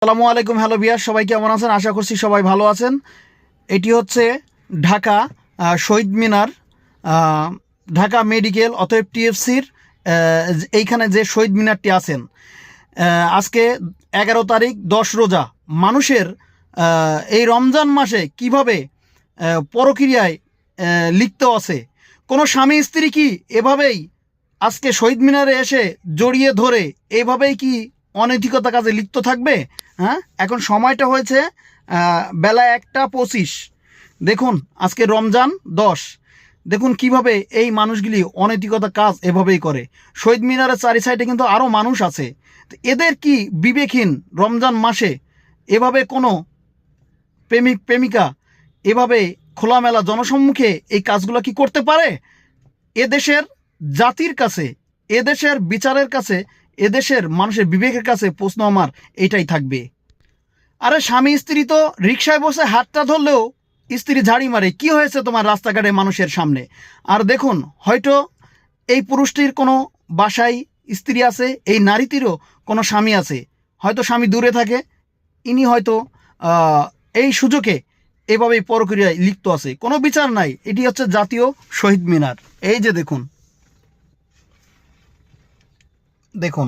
আসসালামু আলাইকুম। হ্যালো বিয়ার, সবাই কেমন আছেন? আশা করছি সবাই ভালো আছেন। এটি হচ্ছে ঢাকা শহীদ মিনার, ঢাকা মেডিকেল অতএব টিএফসির এইখানে যে শহীদ মিনারটি আছেন। আজকে 11 তারিখ 10 রোজা। মানুষের এই রমজান মাসে কিভাবে পরক্রিয়ায় লিপ্ত আছে। কোনো স্বামী স্ত্রী কি এভাবেই আজকে শহীদ মিনারে এসে জড়িয়ে ধরে এভাবেই কি অনৈতিকতা কাজে লিপ্ত থাকবে? হ্যাঁ, এখন সময়টা হয়েছে বেলা 1:25। দেখুন আজকে রমজান 10। দেখুন কিভাবে এই মানুষগুলি অনৈতিকতা কাজ এভাবেই করে। শহীদ মিনারের চারি সাইডে কিন্তু আরও মানুষ আছে। এদের কি বিবেকহীন রমজান মাসে এভাবে কোনো প্রেমিক প্রেমিকা এভাবে খোলামেলা জনসম্মুখে এই কাজগুলো কি করতে পারে? এদেশের জাতির কাছে, এদেশের বিচারের কাছে, এদেশের মানুষের বিবেকের কাছে প্রশ্ন আমার এটাই থাকবে। আরে স্বামী স্ত্রী তো রিকশায় বসে হাতটা ধরলেও স্ত্রী ঝাড়ি মারে, কি হয়েছে তোমার রাস্তাঘাটে মানুষের সামনে? আর দেখুন, হয়তো এই পুরুষটির কোনো বাসায় স্ত্রী আছে, এই নারীটিরও কোনো স্বামী আছে, হয়তো স্বামী দূরে থাকে, ইনি হয়তো এই সুযোগে এভাবেই পরক্রিয়ায় লিপ্ত আছে। কোনো বিচার নাই। এটি হচ্ছে জাতীয় শহীদ মিনার। এই যে দেখুন, দেখুন